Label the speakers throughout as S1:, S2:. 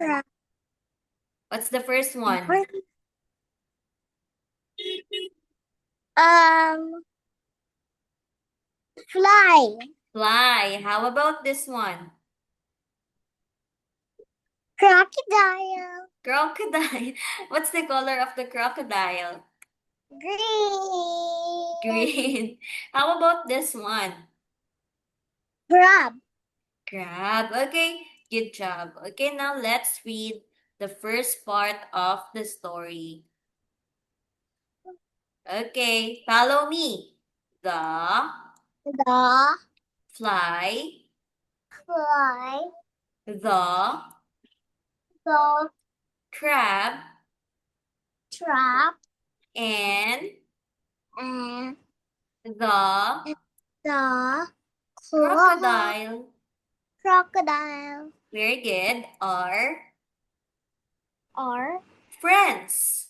S1: Crab.
S2: What's the first one?
S1: Um, Fly.
S2: Fly. How about this one?
S1: Crocodile.
S2: Crocodile. What's the color of the crocodile?
S1: Green.
S2: Green. How about this one?
S1: Crab.
S2: Crab. Okay, good job. Okay, now let's read the first part of the story. Okay, follow me. The
S1: The
S2: fly,
S1: fly.
S2: the
S1: The
S2: crab,
S1: trap.
S2: and
S1: And
S2: the
S1: the
S2: crocodile.
S1: crocodile.
S2: Very good. Are
S1: Are
S2: friends.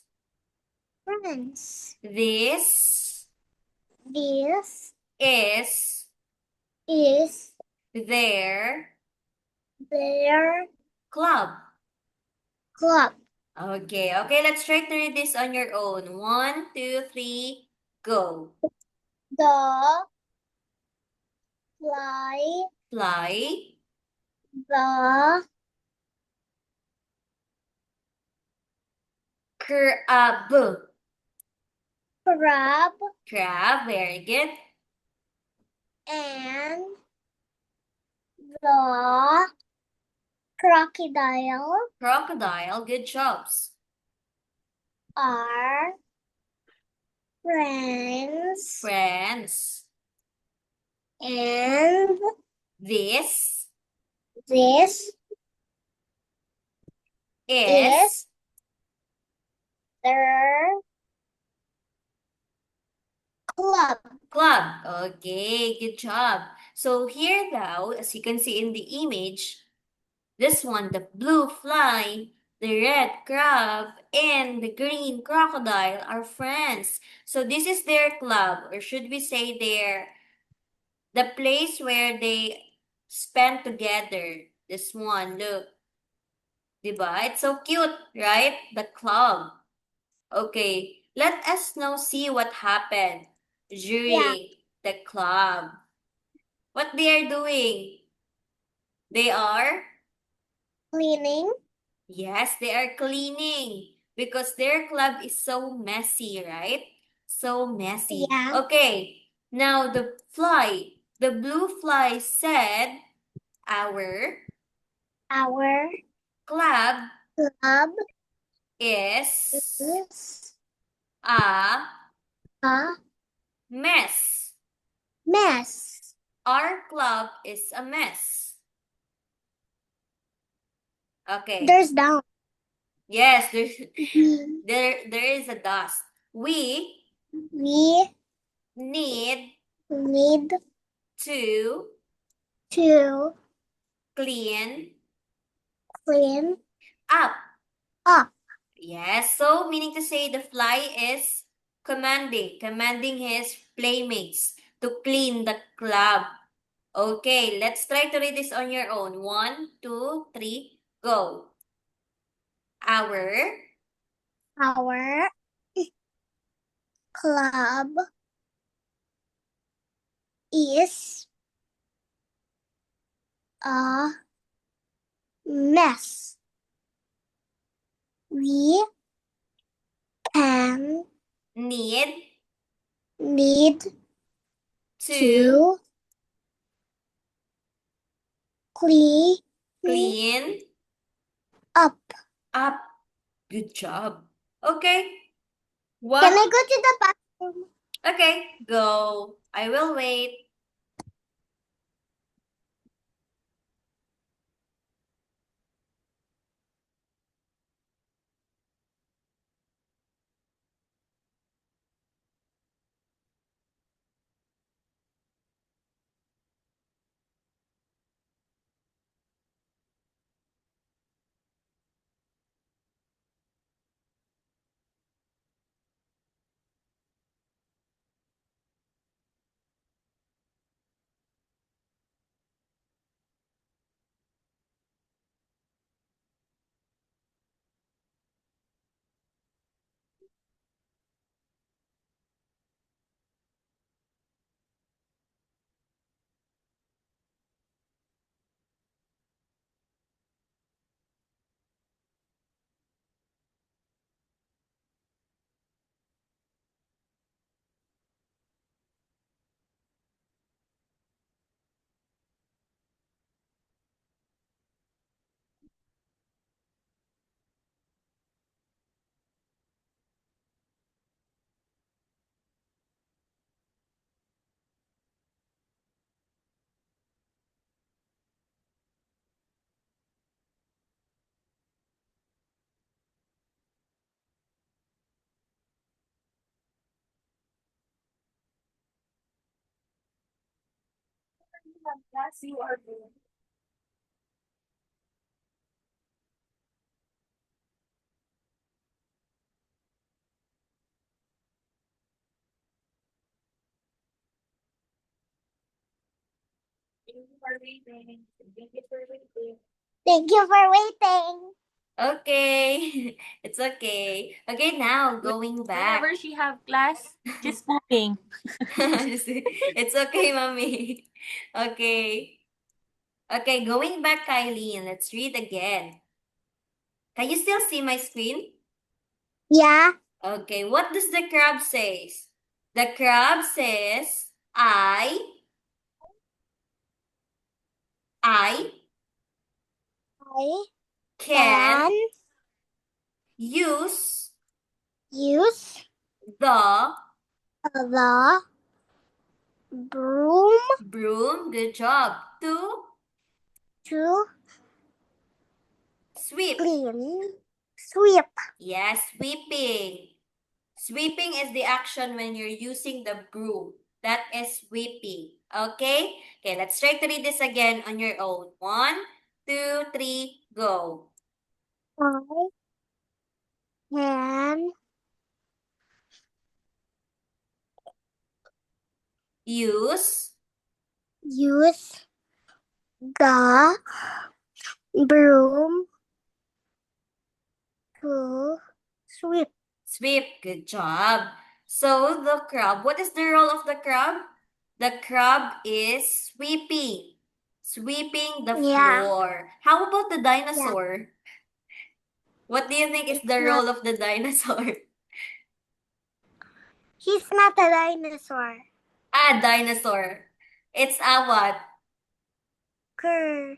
S1: friends.
S2: This
S1: This
S2: is
S1: is
S2: their
S1: their
S2: club.
S1: club.
S2: Okay, let's try to read this on your own. One, two, three, go.
S1: The fly.
S2: Fly,
S1: The
S2: crab,
S1: crab.
S2: crab, very good.
S1: And the crocodile
S2: Crocodile, good jobs.
S1: are friends.
S2: Friends,
S1: And
S2: this
S1: this is
S2: is
S1: their club.
S2: club. Okay, good job. So here now, as you can see in the image, this one, the blue fly, the red crab, and the green crocodile are friends. So this is their club, or should we say the place where they spend together. This one, look, diba? It's so cute, right? The club. Okay, let us now see what happened
S1: Yeah,
S2: during the club. What they are doing? They are,
S1: cleaning.
S2: yes, they are cleaning because their club is so messy, right? So messy.
S1: Yeah,
S2: Okay, now the blue fly said, our
S1: our
S2: club
S1: club
S2: is
S1: is
S2: a
S1: a
S2: mess.
S1: mess.
S2: Our club is a mess. Okay.
S1: There's down.
S2: Yes,
S1: We
S2: there is a dust. We
S1: we
S2: need
S1: need
S2: to
S1: to
S2: clean
S1: clean
S2: up.
S1: up.
S2: Yes, so meaning to say the fly is commanding his playmates to clean the club. Okay, let's try to read this on your own. One, two, three, go. Our
S1: Our club is a mess. We can
S2: need
S1: need
S2: to
S1: to clean
S2: clean
S1: up.
S2: up. Good job. Okay,
S1: Can
S2: what?
S1: I go to the bathroom?
S2: Okay, go. I will wait.
S1: Thank you for waiting.
S2: Okay, it's okay. Okay, now going back.
S3: Whenever she have class, she's pooping.
S2: It's okay, mommy. Okay. Okay, going back, Kylie, and let's read again. Can you still see my screen?
S1: Yeah.
S2: Okay, what does the crab says? The crab says, I
S1: I
S2: can
S1: can
S2: use
S1: use
S2: the
S1: the broom
S2: broom, good job, to
S1: to
S2: sweep.
S1: sweep.
S2: Yes, sweeping. Sweeping is the action when you're using the broom. That is sweeping. Okay? Okay, let's try to read this again on your own. 1, 2, 3, go.
S1: I can
S2: Use
S1: use the broom to sweep.
S2: sweep. Good job. So the crab, what is the role of the crab? The crab is sweeping. Sweeping the
S1: Yeah.
S2: floor. How about the
S1: Yeah.
S2: dinosaur? What do you think is
S1: It's
S2: the
S1: not.
S2: role of the dinosaur?
S1: He's not a dinosaur.
S2: Dinosaur. It's a what?
S1: Cur.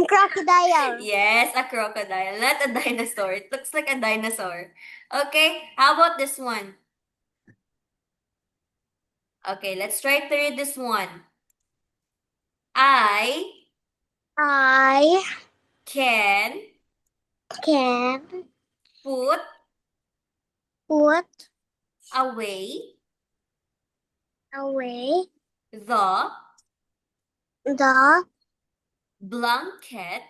S1: Crocodile.
S2: Yes, a crocodile, not a dinosaur. It looks like a dinosaur. Okay, how about this one? Okay, let's try to read this one. I
S1: I
S2: can
S1: can
S2: put
S1: put
S2: away
S1: away
S2: the
S1: the
S2: blanket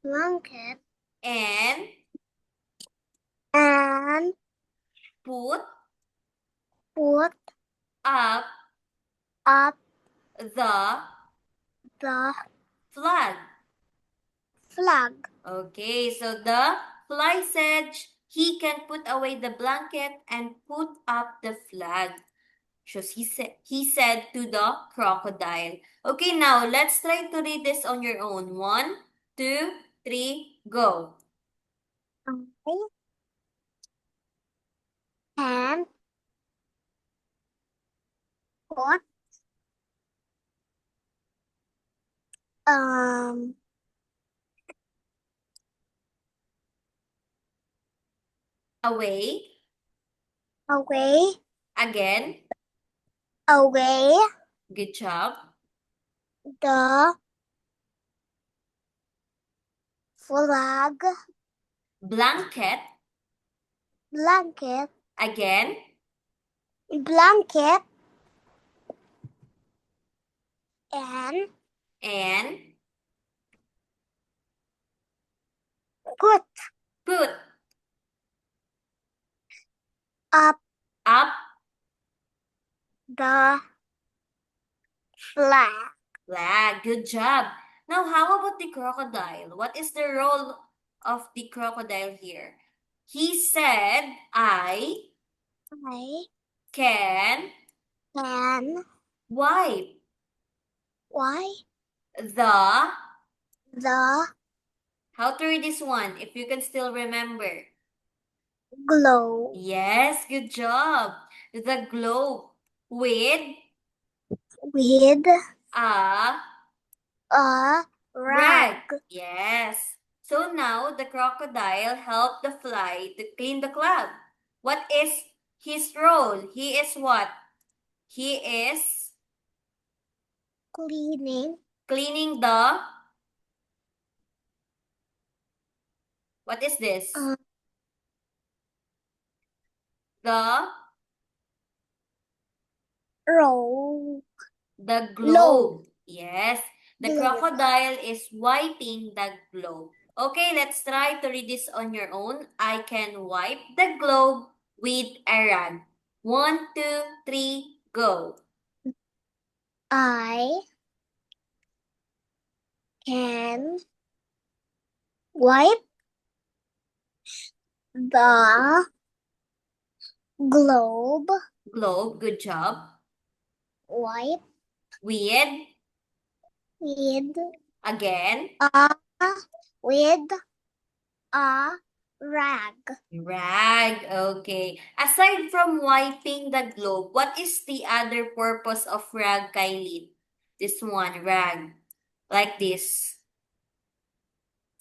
S1: blanket
S2: and
S1: and
S2: put
S1: put
S2: up
S1: up
S2: the
S1: the
S2: flag.
S1: flag.
S2: Okay, so the fly said he can put away the blanket and put up the flag. So he said to the crocodile. Okay, now let's try to read this on your own. 1, 2, 3, go.
S1: I can put um
S2: Away.
S1: away
S2: Again.
S1: away
S2: Good job.
S1: the flag
S2: Blanket.
S1: blanket
S2: Again.
S1: blanket and
S2: And
S1: put
S2: put
S1: up
S2: up
S1: the flag.
S2: flag. Good job. Now, how about the crocodile? What is the role of the crocodile here? He said, I
S1: I
S2: can
S1: can
S2: wipe
S1: wipe
S2: the,
S1: the
S2: how to read this one, if you can still remember.
S1: globe
S2: Yes, good job. The globe with
S1: with
S2: a
S1: a
S2: rag.
S1: rag.
S2: Yes. So now the crocodile helped the fly to clean the club. What is his role? He is what? He is
S1: Cleaning
S2: cleaning the, what is this?
S1: uh,
S2: The
S1: road
S2: The
S1: Globe.
S2: globe. Yes. The
S1: Globe.
S2: crocodile is wiping the globe. Okay, let's try to read this on your own. I can wipe the globe with a rag. 1, 2, 3, go.
S1: I can wipe the globe.
S2: Globe, good job.
S1: Wipe
S2: With,
S1: with
S2: again,
S1: a with a rag.
S2: rag. Okay. Aside from wiping the globe, what is the other purpose of rag, Kylie? This one, rag. Like this.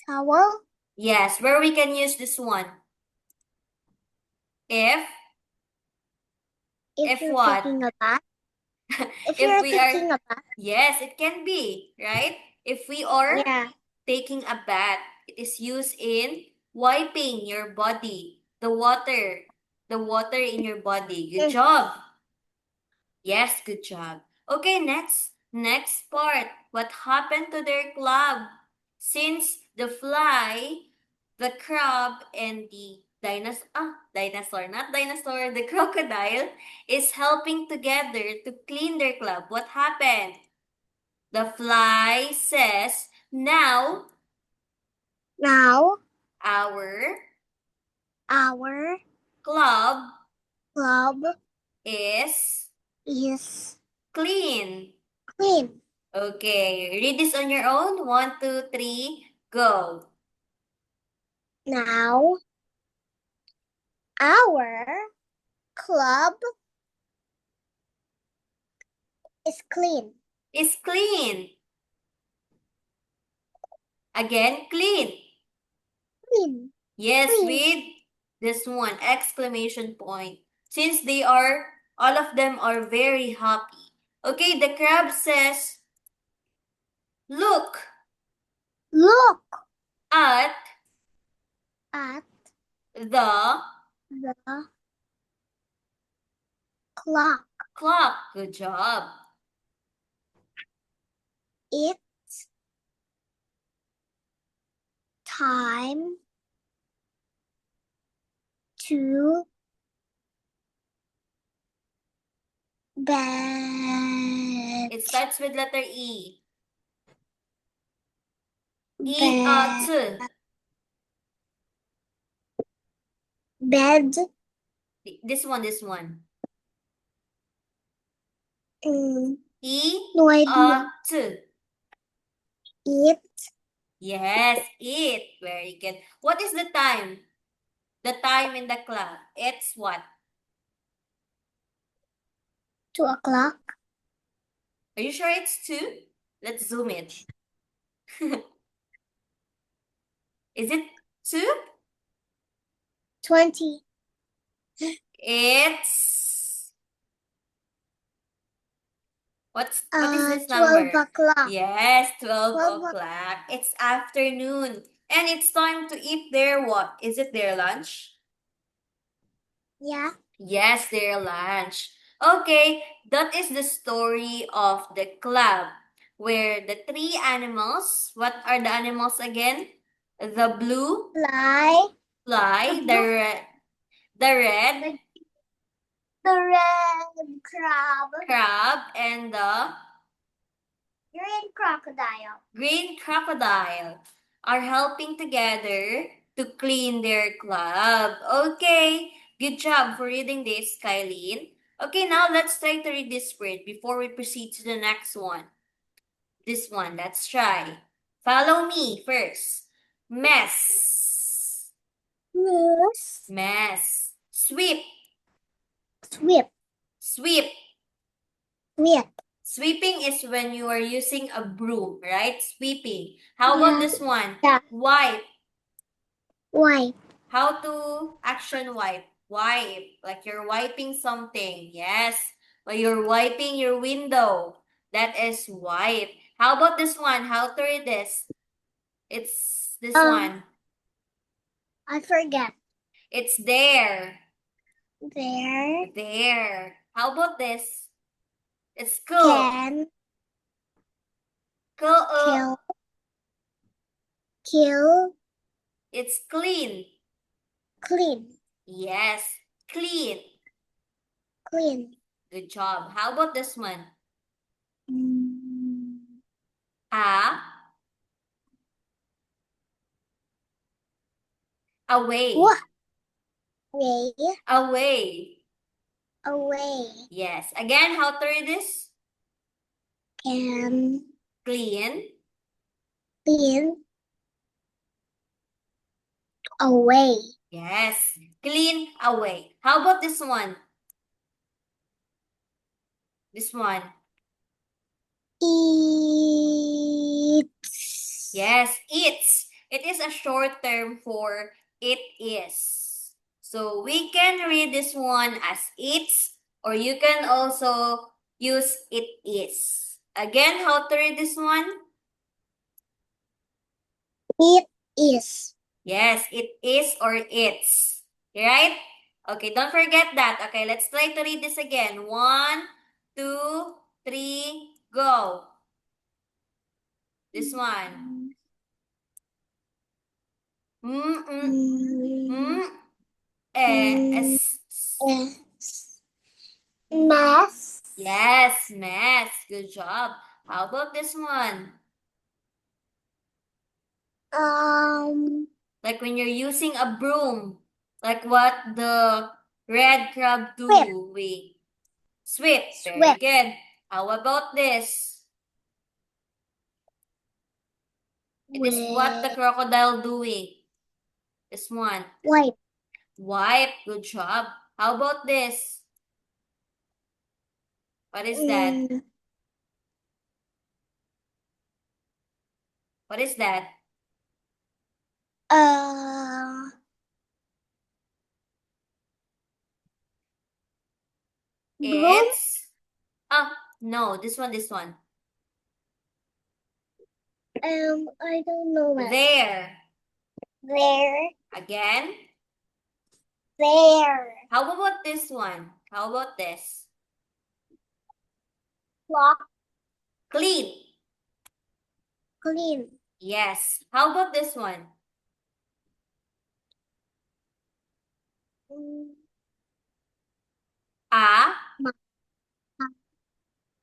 S1: Towel.
S2: Yes, where we can use this one. If
S1: If you're
S2: what?
S1: taking a bath. If
S2: If
S1: you're
S2: we are,
S1: taking a bath.
S2: yes, it can be, right? If we are
S1: Yeah.
S2: taking a bath, it is used in wiping your body, the water in your body. Good
S1: Mm.
S2: job. Yes, good job. Okay, next part. What happened to their club? Since the fly, the crab, and the dinosaur, the crocodile is helping together to clean their club. What happened? The fly says, now
S1: Now
S2: our
S1: our
S2: club
S1: club
S2: is
S1: is
S2: clean.
S1: clean.
S2: Okay, read this on your own. 1, 2, 3, go.
S1: Now our club is clean.
S2: It's clean. Again, clean.
S1: Clean.
S2: Yes,
S1: Clean.
S2: with this one, exclamation point. Since all of them are very happy. Okay, the crab says, look
S1: Look
S2: at
S1: at
S2: the
S1: the clock.
S2: clock. Good job.
S1: It's time to bed.
S2: It starts with letter E.
S1: Bed.
S2: T.
S1: Bed.
S2: This one.
S1: Mm,
S2: E.
S1: no idea.
S2: T.
S1: It.
S2: Yes, it. Very good. What is the time? The time in the clock. It's what?
S1: 2 o'clock.
S2: Are you sure it's 2? Let's zoom it. Is it 2?
S1: 20.
S2: It's what is this
S1: 12
S2: number?
S1: o'clock.
S2: Yes, 12
S1: 12
S2: o'clock. It's afternoon. And it's time to eat their what? Is it their lunch?
S1: Yeah.
S2: Yes, their lunch. Okay, that is the story of the club where the three animals, what are the animals again? The blue
S1: Fly.
S2: fly,
S1: The
S2: the red
S1: The red crab.
S2: crab, and the
S1: Green crocodile.
S2: green crocodile are helping together to clean their club. Okay, good job for reading this, Kylene. Okay, now let's try to read this word before we proceed to the next one. This one, let's try. Follow me first. Mess.
S1: Moose.
S2: Mess. Sweep.
S1: Sweep.
S2: Sweep.
S1: Sweep.
S2: Sweeping is when you are using a broom, right? Sweeping. How about
S1: Yeah.
S2: this one?
S1: Yeah.
S2: Wipe.
S1: Wipe.
S2: How to action wipe? Wipe. Like you're wiping something. Yes. But you're wiping your window. That is wipe. How about this one? How to read this? It's this one.
S1: I forget.
S2: It's there.
S1: There
S2: There. How about this? It's cool.
S1: can Kill. Kill.
S2: It's clean.
S1: Clean.
S2: Yes, clean.
S1: Clean.
S2: Good job. How about this one?
S1: Mm.
S2: Away.
S1: What? Way.
S2: Away.
S1: Away.
S2: Yes. Again, how to read this?
S1: Can.
S2: Clean.
S1: Clean. Away.
S2: Yes. Clean away. How about this one? This one.
S1: Eats.
S2: Yes, it's. It is a short term for it is. So we can read this one as it's, or you can also use it is. Again, how to read this one?
S1: It is.
S2: Yes, it is or it's. Right? Okay, don't forget that. Okay, let's try to read this again. 1, 2, 3, go. This one.
S1: Mm.
S2: S.
S1: S. Mess.
S2: Yes, mess. Good job. How about this one? Like when you're using a broom, like what the red crab
S1: Sweep.
S2: doing. Sweep. Very
S1: Sweep.
S2: good. How about this? It is what the crocodile doing. This one.
S1: Wipe.
S2: Wipe. Good job. How about this? What is that? What is that?
S1: Broom.
S2: It's no, this one, this one.
S1: I don't know what.
S2: There.
S1: There.
S2: Again.
S1: There.
S2: How about this one? How about this?
S1: Clock.
S2: Clean.
S1: Clean.
S2: Yes. How about this one?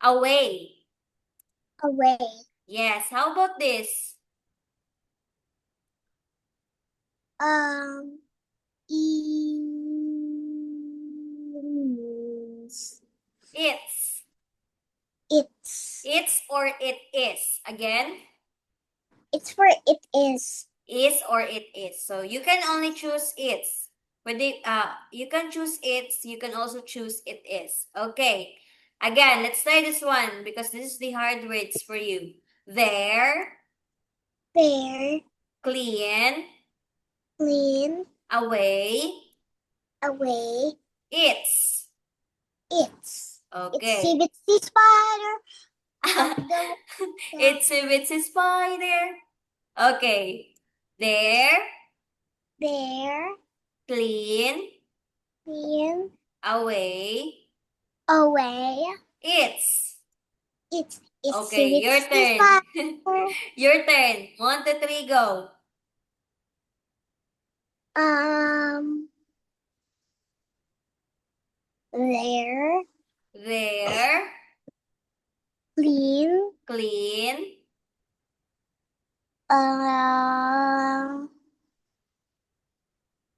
S2: Away.
S1: Away.
S2: Yes. How about this?
S1: Is.
S2: It's.
S1: It's.
S2: It's or it is. Again.
S1: It's for it is.
S2: Is or it is. So you can only choose it's. When you can choose it's, you can also choose it is. Okay. Again, let's try this one because this is the hard words for you. There.
S1: There.
S2: Clean.
S1: Clean.
S2: Away.
S1: Away.
S2: It's.
S1: It's.
S2: Okay.
S1: Itsy bitsy spider. The-
S2: Itsy bitsy spider. Okay. There.
S1: There.
S2: Clean.
S1: Clean.
S2: Away.
S1: Away.
S2: It's.
S1: It's
S2: Okay,
S1: itsy
S2: your
S1: bitsy
S2: turn.
S1: spider.
S2: Your turn. 1, 2, 3, go.
S1: There.
S2: There.
S1: Clean.
S2: Clean.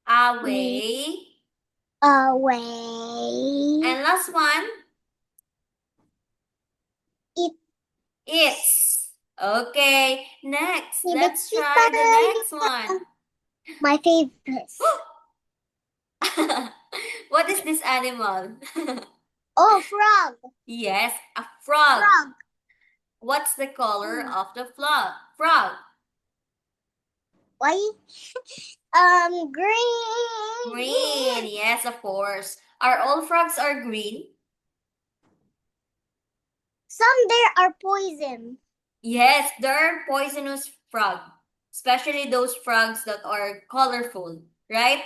S2: Away.
S1: Away.
S2: And last one.
S1: It.
S2: It's. Okay, next.
S1: Itsy
S2: Let's
S1: bitsy
S2: try the
S1: spider.
S2: next one.
S1: My favorite.
S2: What is this animal?
S1: Oh, frog.
S2: Yes, a frog.
S1: Frog.
S2: What's the color of the frog?
S1: Why? Green.
S2: Green. Yes, of course. Are all frogs are green?
S1: Some there are poison.
S2: Yes, there are poisonous frog, especially those frogs that are colorful, right?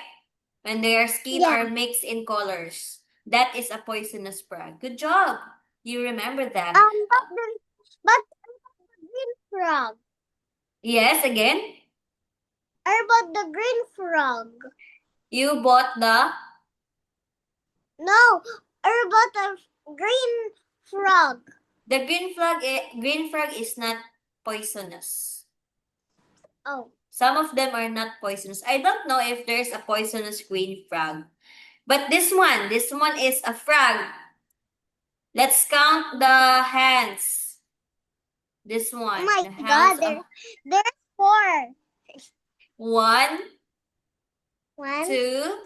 S2: When their skin
S1: Yeah.
S2: are mixed in colors. That is a poisonous frog. Good job. You remember that.
S1: But the green frog.
S2: Yes, again.
S1: How about the green frog?
S2: You bought the
S1: No, how about the green frog?
S2: green frog is not poisonous.
S1: Oh,
S2: Some of them are not poisonous. I don't know if there's a poisonous green frog. But this one is a frog. Let's count the hands. This
S1: oh
S2: one,
S1: my
S2: the
S1: God,
S2: hands of
S1: there's four.
S2: 1,
S1: One,
S2: 2,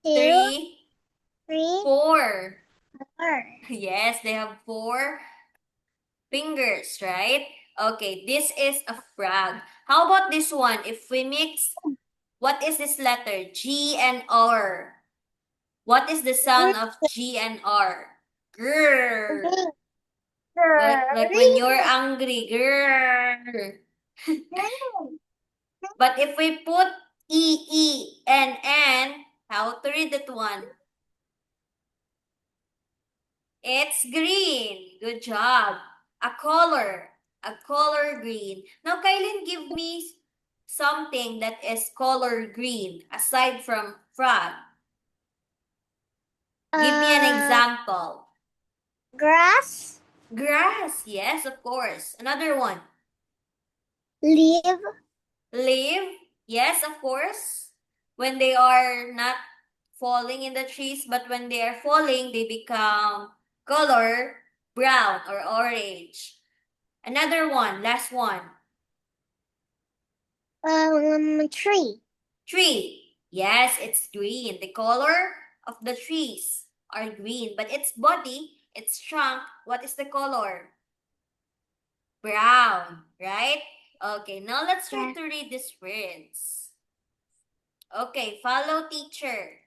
S1: two,
S2: 3,
S1: three,
S2: 4.
S1: four.
S2: Yes, they have 4 fingers, right? Okay, this is a frog. How about this one? If we mix, what is this letter? G and R. What is the sound of G and R? Grrr.
S1: Green.
S2: Like when you're angry. Grrr.
S1: Green.
S2: But if we put E, and N, how to read that one? It's green. Good job. A color. A color green. Now, Kailin, give me something that is color green aside from frog. Give me an example.
S1: Grass,
S2: Grass. Yes, of course. Another one.
S1: leaf,
S2: Leaf. Yes, of course. When they are not falling in the trees, but when they are falling, they become color brown or orange. Another one, last one.
S1: tree.
S2: Tree. Yes, it's green. The color of the trees are green, but its body, its trunk, what is the color? Brown, right? Okay, now let's try
S1: Yeah.
S2: to read these words. Okay, follow teacher.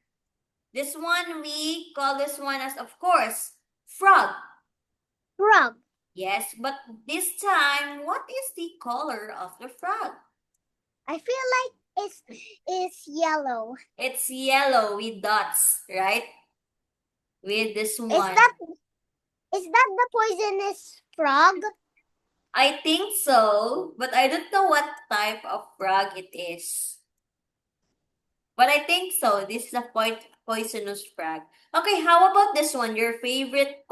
S2: This one, we call this one as, of course, frog.
S1: Frog.
S2: Yes, but this time, what is the color of the frog?
S1: I feel like it's yellow.
S2: It's yellow with dots, right? With this
S1: Is
S2: one.
S1: is that the poisonous frog?
S2: I think so, but I don't know what type of frog it is. But I think so. This is a poisonous frog. Okay, how about this one? Your favorite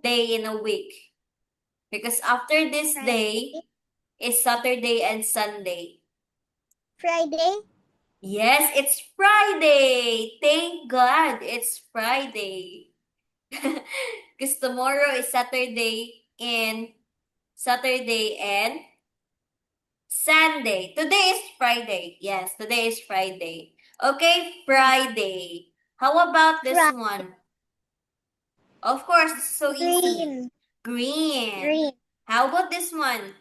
S2: day in a week. Because after this day is Saturday and Sunday.
S1: Friday.
S2: Yes, it's Friday. Thank God it's Friday. Because tomorrow is Saturday and Sunday. Today is Friday. Yes, today is Friday. Okay, Friday. How about this one? Of course, it's so easy. Green.
S1: Green.
S2: How about this one?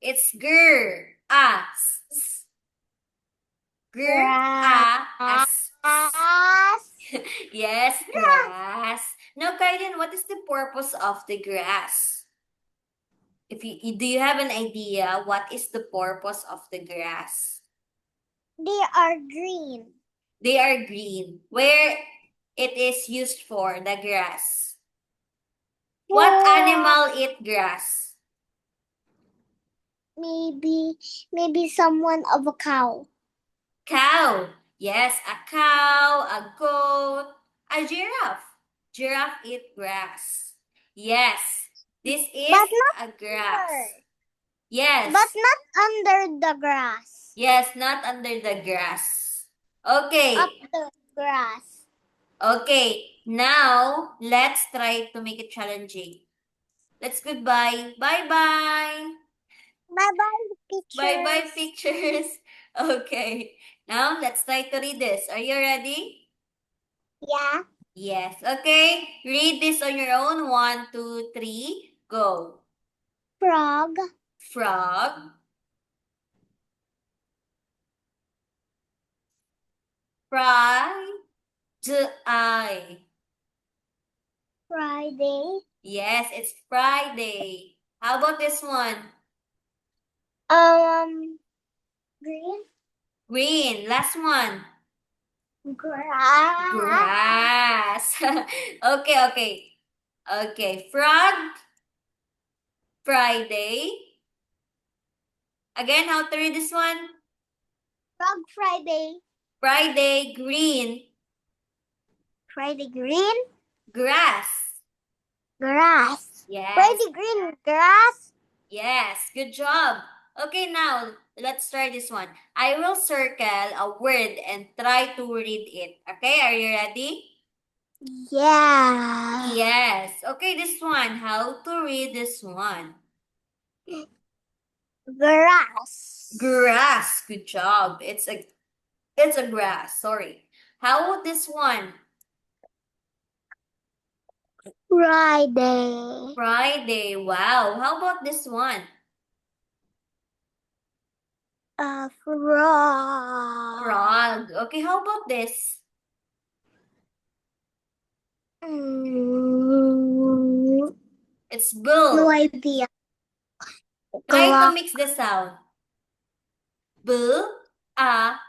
S2: It's Grass.
S1: Grass.
S2: Yes, grass. Now, Kaiden, what is the purpose of the grass? Do you have an idea what is the purpose of the grass?
S1: They are green.
S2: They are green. Where it is used for, the grass? What animal eat grass?
S1: Maybe someone of a cow.
S2: Cow. Yes, a cow, a goat, a giraffe. Giraffe eat grass. Yes, this is
S1: But not
S2: a grass.
S1: under.
S2: Yes.
S1: But not under the grass.
S2: Yes, not under the grass. Okay.
S1: Up the grass.
S2: Okay, now let's try to make it challenging. Let's goodbye. Bye-bye.
S1: Bye-bye, pictures.
S2: Bye-bye, pictures. Okay, now let's try to read this. Are you ready?
S1: Yeah.
S2: Yes. Okay, read this on your own. 1, 2, 3, go.
S1: Frog.
S2: Frog.
S1: Friday.
S2: Yes, it's Friday. How about this one?
S1: Green.
S2: Green. Last one.
S1: Grass.
S2: Grass. Okay. Okay, frog, Friday. Again, how to read this one?
S1: Frog Friday.
S2: Friday, green,
S1: Friday green.
S2: grass.
S1: Grass.
S2: Yes,
S1: Friday green grass.
S2: yes, good job. Okay, now let's try this one. I will circle a word and try to read it. Okay, are you ready?
S1: Yeah.
S2: Yes. Okay, this one. How to read this one?
S1: Grass.
S2: Grass. Good job. It's a grass. Sorry. How about this one?
S1: Friday.
S2: Friday. Wow. How about this one?
S1: Frog.
S2: Frog. Okay, how about this?
S1: Mm,
S2: It's
S1: no
S2: bull.
S1: idea.
S2: Try to
S1: Clock.
S2: mix the sound. Bull. Ah.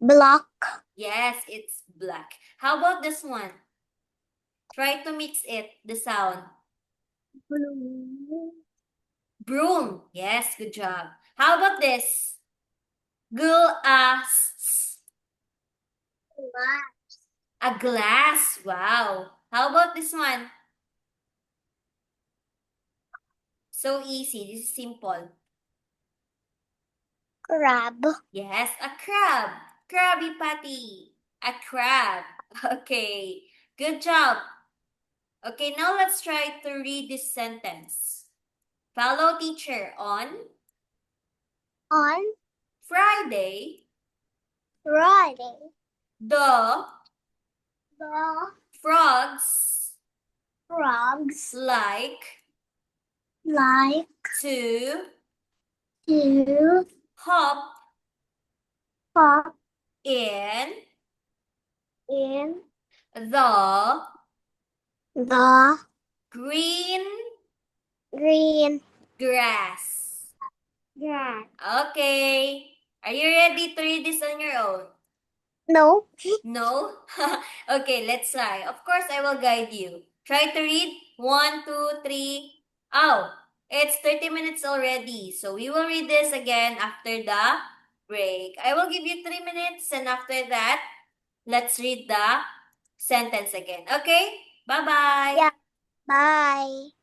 S1: Block.
S2: Yes, it's black. How about this one? Try to mix it, the sound.
S1: Blue.
S2: Broom. Yes, good job. How about this? Glass. A glass. Wow. How about this one? So easy. This is simple.
S1: Crab.
S2: Yes, a crab. Krabby Patty. A crab. Okay. Good job. Okay, now let's try to read this sentence. Follow teacher on
S1: On
S2: Friday.
S1: Friday.
S2: The
S1: The
S2: frogs
S1: frogs
S2: like
S1: like
S2: to
S1: to
S2: hop
S1: hop
S2: in
S1: in
S2: the
S1: the
S2: green
S1: green
S2: grass.
S1: grass.
S2: Okay. Are you ready to read this on your own?
S1: No.
S2: No? Okay, let's try. Of course, I will guide you. Try to read. 1, 2, 3. Oh, it's 30 minutes already. So we will read this again after the break. I will give you 3 minutes, and after that, let's read the sentence again. Okay? Bye-bye.
S1: Yeah. Bye.